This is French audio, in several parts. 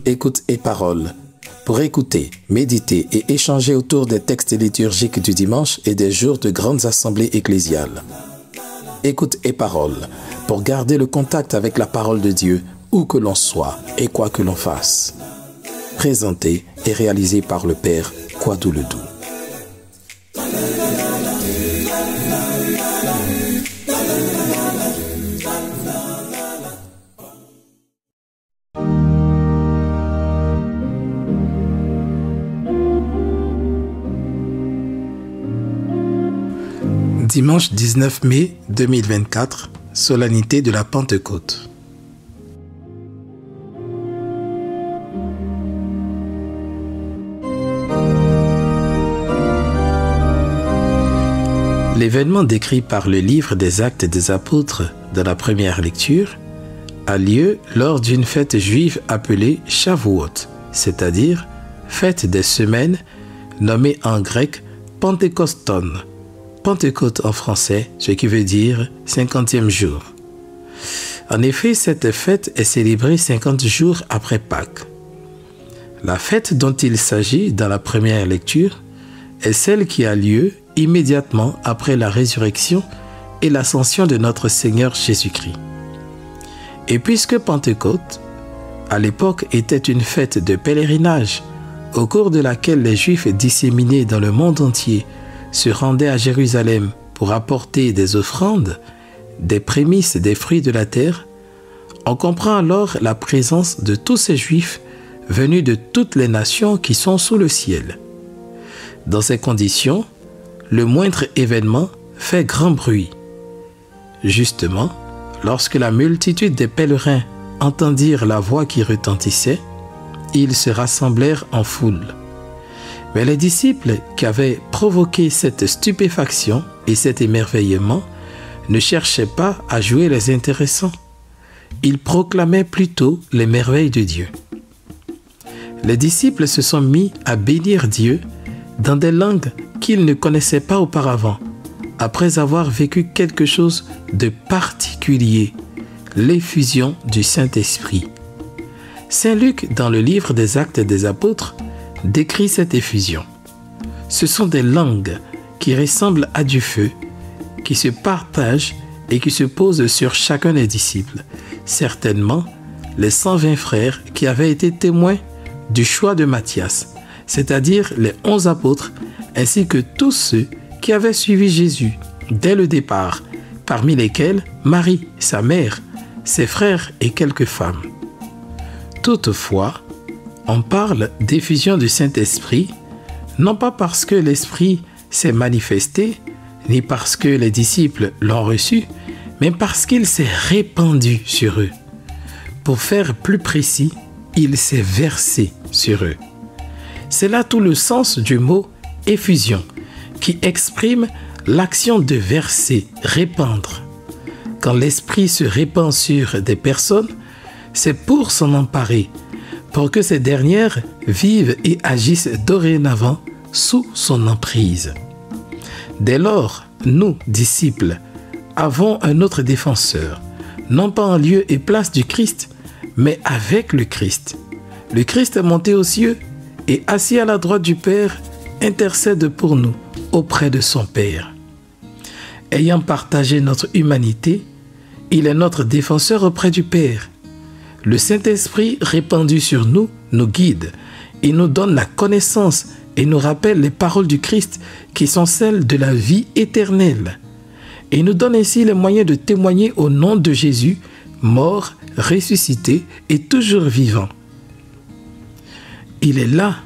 Écoute et parole. Pour écouter, méditer et échanger autour des textes liturgiques du dimanche et des jours de grandes assemblées ecclésiales. Écoute et parole. Pour garder le contact avec la parole de Dieu, où que l'on soit et quoi que l'on fasse. Présenté et réalisé par le Père Kwadou Ledoux. Dimanche 19 mai 2024, solennité de la Pentecôte. L'événement décrit par le livre des Actes des Apôtres dans la première lecture a lieu lors d'une fête juive appelée Shavuot, c'est-à-dire fête des semaines, nommée en grec Pentecoston. Pentecôte en français, ce qui veut dire 50e jour. En effet, cette fête est célébrée 50 jours après Pâques. La fête dont il s'agit dans la première lecture est celle qui a lieu immédiatement après la résurrection et l'ascension de notre Seigneur Jésus-Christ. Et puisque Pentecôte, à l'époque, était une fête de pèlerinage, au cours de laquelle les Juifs disséminés dans le monde entier se rendaient à Jérusalem pour apporter des offrandes, des prémices des fruits de la terre, on comprend alors la présence de tous ces Juifs venus de toutes les nations qui sont sous le ciel. Dans ces conditions, le moindre événement fait grand bruit. Justement, lorsque la multitude des pèlerins entendirent la voix qui retentissait, ils se rassemblèrent en foule. Mais les disciples qui avaient provoqué cette stupéfaction et cet émerveillement ne cherchaient pas à jouer les intéressants. Ils proclamaient plutôt les merveilles de Dieu. Les disciples se sont mis à bénir Dieu dans des langues qu'ils ne connaissaient pas auparavant, après avoir vécu quelque chose de particulier, l'effusion du Saint-Esprit. Saint Luc, dans le livre des Actes des Apôtres, décrit cette effusion. Ce sont des langues qui ressemblent à du feu, qui se partagent et qui se posent sur chacun des disciples. Certainement, les 120 frères qui avaient été témoins du choix de Matthias, c'est-à-dire les 11 apôtres, ainsi que tous ceux qui avaient suivi Jésus dès le départ, parmi lesquels Marie, sa mère, ses frères et quelques femmes. Toutefois, on parle d'effusion du Saint-Esprit, non pas parce que l'Esprit s'est manifesté, ni parce que les disciples l'ont reçu, mais parce qu'il s'est répandu sur eux. Pour faire plus précis, il s'est versé sur eux. C'est là tout le sens du mot « effusion » qui exprime l'action de verser, répandre. Quand l'Esprit se répand sur des personnes, c'est pour s'en emparer, pour que ces dernières vivent et agissent dorénavant sous son emprise. Dès lors, nous, disciples, avons un autre défenseur, non pas en lieu et place du Christ, mais avec le Christ. Le Christ est monté aux cieux et assis à la droite du Père, intercède pour nous auprès de son Père. Ayant partagé notre humanité, il est notre défenseur auprès du Père. Le Saint-Esprit répandu sur nous nous guide et nous donne la connaissance et nous rappelle les paroles du Christ qui sont celles de la vie éternelle. Et nous donne ainsi les moyens de témoigner au nom de Jésus, mort, ressuscité et toujours vivant. Il est là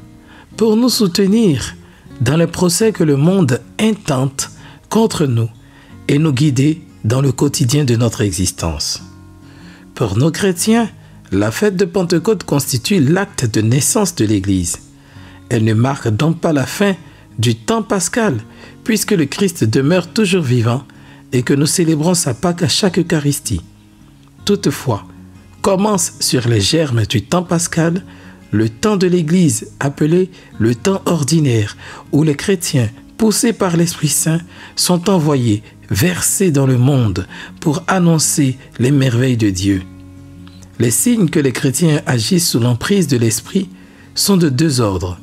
pour nous soutenir dans le procès que le monde intente contre nous et nous guider dans le quotidien de notre existence. Pour nos chrétiens, la fête de Pentecôte constitue l'acte de naissance de l'Église. Elle ne marque donc pas la fin du temps pascal, puisque le Christ demeure toujours vivant et que nous célébrons sa Pâque à chaque Eucharistie. Toutefois, commence sur les germes du temps pascal le temps de l'Église appelé le temps ordinaire, où les chrétiens, poussés par l'Esprit Saint, sont envoyés, versés dans le monde pour annoncer les merveilles de Dieu. Les signes que les chrétiens agissent sous l'emprise de l'Esprit sont de deux ordres,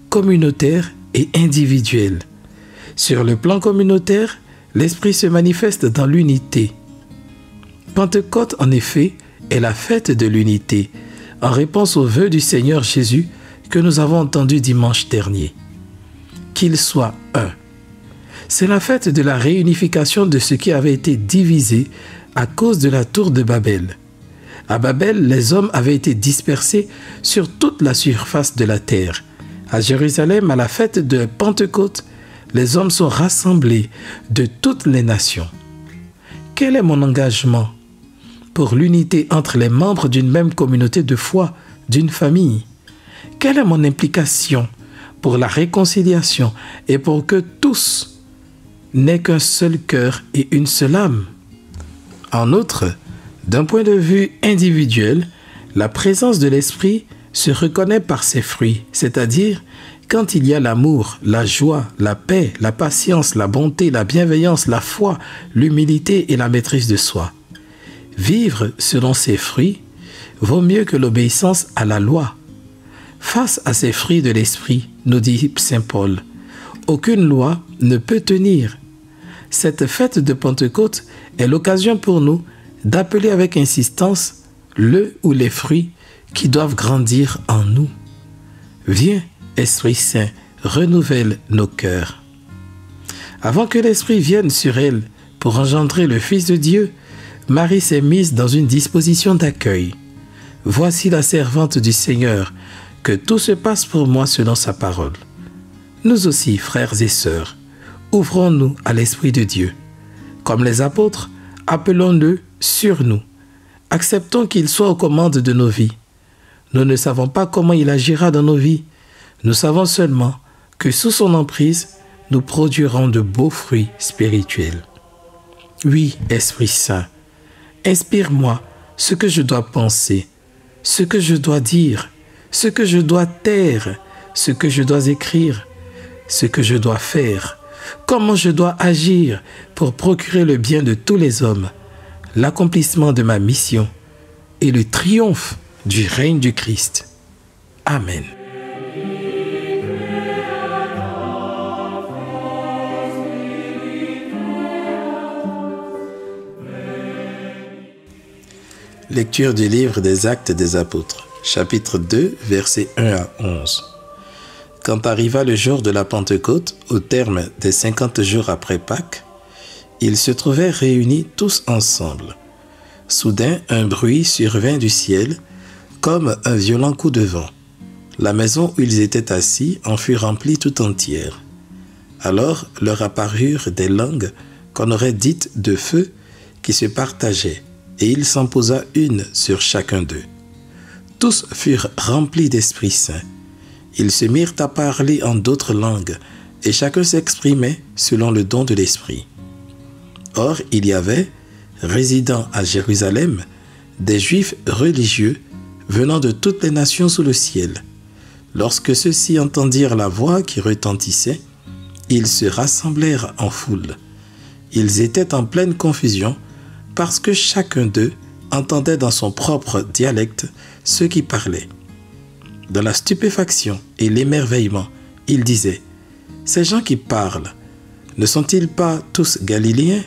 communautaire et individuel. Sur le plan communautaire, l'Esprit se manifeste dans l'unité. Pentecôte, en effet, est la fête de l'unité, en réponse au vœu du Seigneur Jésus que nous avons entendu dimanche dernier. Qu'il soit un. C'est la fête de la réunification de ce qui avait été divisé à cause de la tour de Babel. À Babel, les hommes avaient été dispersés sur toute la surface de la terre. À Jérusalem, à la fête de Pentecôte, les hommes sont rassemblés de toutes les nations. Quel est mon engagement pour l'unité entre les membres d'une même communauté de foi, d'une famille? Quelle est mon implication pour la réconciliation et pour que tous n'aient qu'un seul cœur et une seule âme? En outre, d'un point de vue individuel, la présence de l'Esprit se reconnaît par ses fruits, c'est-à-dire quand il y a l'amour, la joie, la paix, la patience, la bonté, la bienveillance, la foi, l'humilité et la maîtrise de soi. Vivre selon ces fruits vaut mieux que l'obéissance à la loi. Face à ces fruits de l'Esprit, nous dit Saint Paul, aucune loi ne peut tenir. Cette fête de Pentecôte est l'occasion pour nous d'appeler avec insistance le ou les fruits qui doivent grandir en nous. Viens, Esprit Saint, renouvelle nos cœurs. Avant que l'Esprit vienne sur elle pour engendrer le Fils de Dieu, Marie s'est mise dans une disposition d'accueil. Voici la servante du Seigneur, que tout se passe pour moi selon sa parole. Nous aussi, frères et sœurs, ouvrons-nous à l'Esprit de Dieu. Comme les apôtres, appelons-le sur nous. Acceptons qu'il soit aux commandes de nos vies. Nous ne savons pas comment il agira dans nos vies. Nous savons seulement que sous son emprise, nous produirons de beaux fruits spirituels. Oui, Esprit Saint, inspire-moi ce que je dois penser, ce que je dois dire, ce que je dois taire, ce que je dois écrire, ce que je dois faire, comment je dois agir pour procurer le bien de tous les hommes, l'accomplissement de ma mission et le triomphe du règne du Christ. Amen. Lecture du livre des Actes des Apôtres, chapitre 2, versets 1 à 11. Quand arriva le jour de la Pentecôte, au terme des 50 jours après Pâques, ils se trouvèrent réunis tous ensemble. Soudain, un bruit survint du ciel, comme un violent coup de vent. La maison où ils étaient assis en fut remplie tout entière. Alors leur apparurent des langues qu'on aurait dites de feu qui se partageaient, et il s'en posa une sur chacun d'eux. Tous furent remplis d'Esprit Saint. Ils se mirent à parler en d'autres langues, et chacun s'exprimait selon le don de l'Esprit. Or, il y avait, résidant à Jérusalem, des Juifs religieux venant de toutes les nations sous le ciel. Lorsque ceux-ci entendirent la voix qui retentissait, ils se rassemblèrent en foule. Ils étaient en pleine confusion, parce que chacun d'eux entendait dans son propre dialecte ceux qui parlaient. Dans la stupéfaction et l'émerveillement, ils disaient, « Ces gens qui parlent, ne sont-ils pas tous galiléens?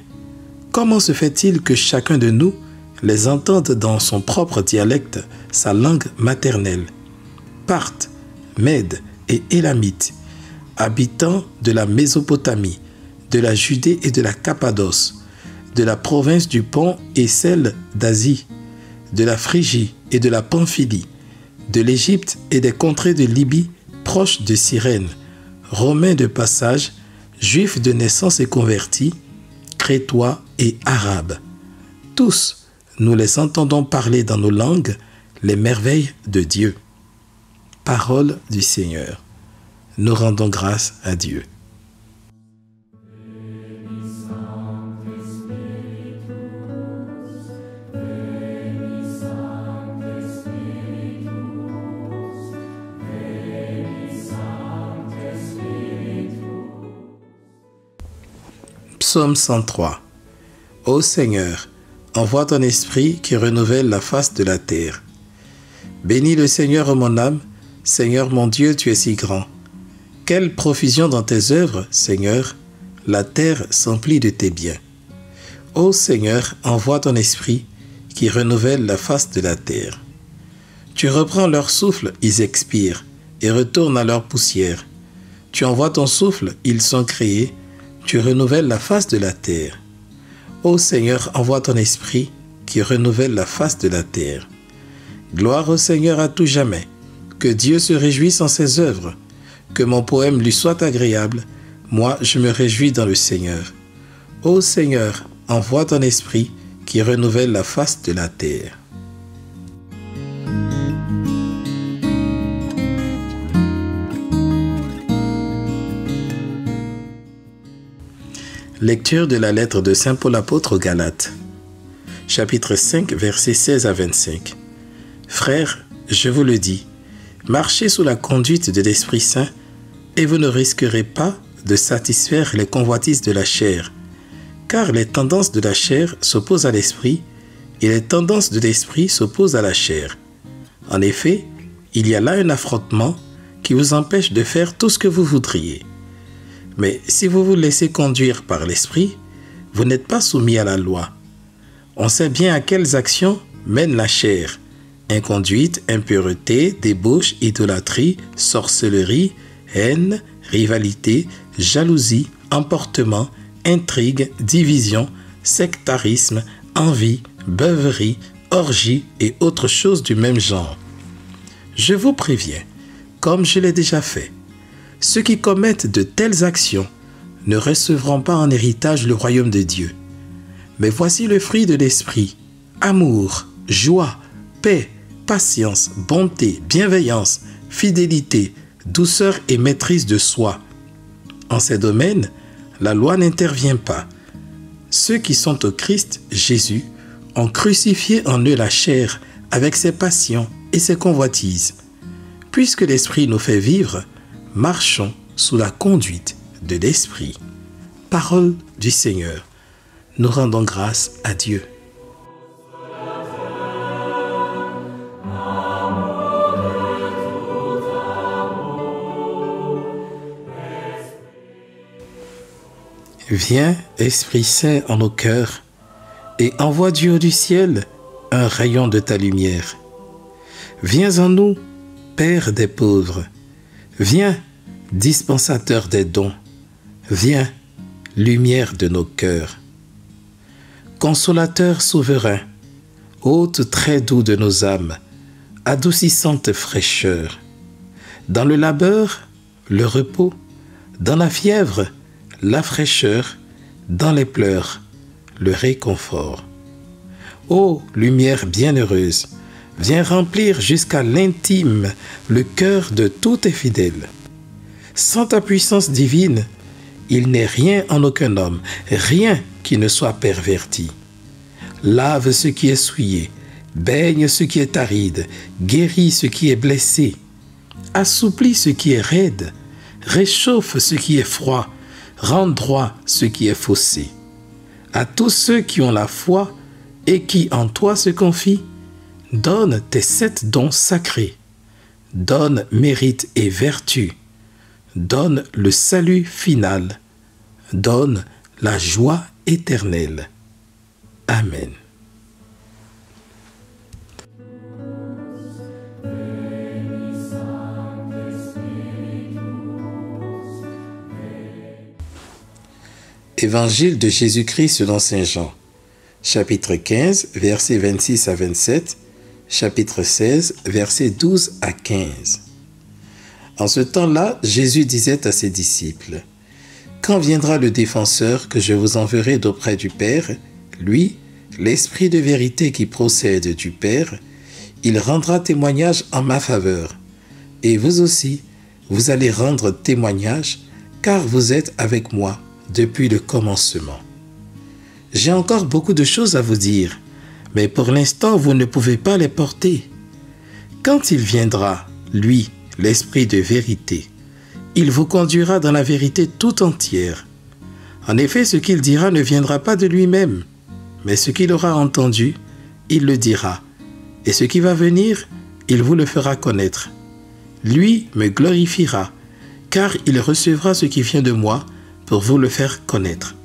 Comment se fait-il que chacun de nous les entende dans son propre dialecte, sa langue maternelle? Parthes, Mèdes et Élamites, habitants de la Mésopotamie, de la Judée et de la Cappadoce, de la province du Pont et celle d'Asie, de la Phrygie et de la Pamphylie, de l'Égypte et des contrées de Libye proches de Cyrène, Romains de passage, Juifs de naissance et convertis, Crétois et Arabes. Tous, nous les entendons parler dans nos langues les merveilles de Dieu. Parole du Seigneur. Nous rendons grâce à Dieu. Psaume 103. Ô Seigneur, envoie ton esprit qui renouvelle la face de la terre. Bénis le Seigneur, ô mon âme. Seigneur mon Dieu, tu es si grand. Quelle profusion dans tes œuvres, Seigneur. La terre s'emplit de tes biens. Ô Seigneur, envoie ton esprit qui renouvelle la face de la terre. Tu reprends leur souffle, ils expirent, et retournent à leur poussière. Tu envoies ton souffle, ils sont créés, tu renouvelles la face de la terre. Ô Seigneur, envoie ton esprit qui renouvelle la face de la terre. Gloire au Seigneur à tout jamais. Que Dieu se réjouisse en ses œuvres. Que mon poème lui soit agréable. Moi, je me réjouis dans le Seigneur. Ô Seigneur, envoie ton esprit qui renouvelle la face de la terre. Lecture de la lettre de Saint Paul apôtre aux Galates. Chapitre 5, versets 16 à 25. Frères, je vous le dis, marchez sous la conduite de l'Esprit Saint et vous ne risquerez pas de satisfaire les convoitises de la chair, car les tendances de la chair s'opposent à l'esprit et les tendances de l'esprit s'opposent à la chair. En effet, il y a là un affrontement qui vous empêche de faire tout ce que vous voudriez. Mais si vous vous laissez conduire par l'esprit, vous n'êtes pas soumis à la loi. On sait bien à quelles actions mène la chair: inconduite, impureté, débauche, idolâtrie, sorcellerie, haine, rivalité, jalousie, emportement, intrigue, division, sectarisme, envie, beuverie, orgie et autres choses du même genre. Je vous préviens, comme je l'ai déjà fait, ceux qui commettent de telles actions ne recevront pas en héritage le royaume de Dieu. Mais voici le fruit de l'esprit: amour, joie, paix, patience, bonté, bienveillance, fidélité, douceur et maîtrise de soi. En ces domaines, la loi n'intervient pas. Ceux qui sont au Christ Jésus ont crucifié en eux la chair avec ses passions et ses convoitises. Puisque l'Esprit nous fait vivre, marchons sous la conduite de l'Esprit. Parole du Seigneur. Nous rendons grâce à Dieu. Viens, Esprit Saint, en nos cœurs, et envoie du haut du ciel un rayon de ta lumière. Viens en nous, Père des pauvres. Viens, dispensateur des dons. Viens, lumière de nos cœurs. Consolateur souverain, hôte très doux de nos âmes, adoucissante fraîcheur. Dans le labeur, le repos, dans la fièvre, la fraîcheur, dans les pleurs, le réconfort. Ô lumière bienheureuse, viens remplir jusqu'à l'intime le cœur de tous tes fidèles. Sans ta puissance divine, il n'est rien en aucun homme, rien qui ne soit perverti. Lave ce qui est souillé, baigne ce qui est aride, guéris ce qui est blessé, assouplis ce qui est raide, réchauffe ce qui est froid, rends droit ce qui est faussé. À tous ceux qui ont la foi et qui en toi se confient, donne tes 7 dons sacrés. Donne mérite et vertu. Donne le salut final. Donne la joie éternelle. Amen. Évangile de Jésus-Christ selon saint Jean, chapitre 15, versets 26 à 27, chapitre 16, versets 12 à 15. En ce temps-là, Jésus disait à ses disciples: « Quand viendra le défenseur que je vous enverrai d'auprès du Père, lui, l'Esprit de vérité qui procède du Père, il rendra témoignage en ma faveur. Et vous aussi, vous allez rendre témoignage, car vous êtes avec moi depuis le commencement. J'ai encore beaucoup de choses à vous dire, mais pour l'instant, vous ne pouvez pas les porter. Quand il viendra, lui, l'Esprit de vérité, il vous conduira dans la vérité tout entière. En effet, ce qu'il dira ne viendra pas de lui-même, Mais ce qu'il aura entendu, il le dira. Et ce qui va venir, il vous le fera connaître. Lui me glorifiera, car il recevra ce qui vient de moi pour vous le faire connaître.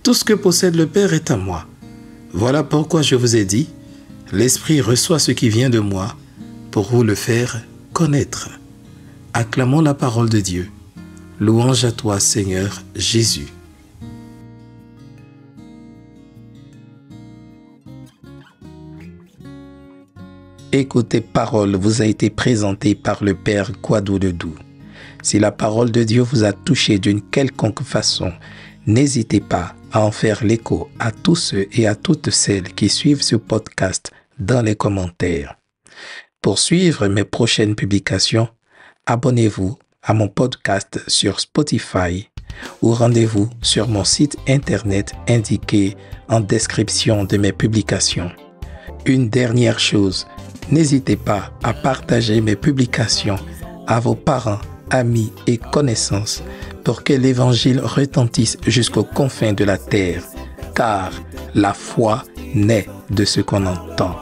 Tout ce que possède le Père est à moi. Voilà pourquoi je vous ai dit, l'Esprit reçoit ce qui vient de moi pour vous le faire connaître. Acclamons la parole de Dieu. Louange à toi, Seigneur Jésus. Écoutez, parole vous a été présentée par le Père Kouadou Dedou. Si la parole de Dieu vous a touché d'une quelconque façon, n'hésitez pas à en faire l'écho à tous ceux et à toutes celles qui suivent ce podcast dans les commentaires. Pour suivre mes prochaines publications, abonnez-vous à mon podcast sur Spotify ou rendez-vous sur mon site internet indiqué en description de mes publications. Une dernière chose, n'hésitez pas à partager mes publications à vos parents, amis et connaissances pour que l'Évangile retentisse jusqu'aux confins de la terre, car la foi naît de ce qu'on entend.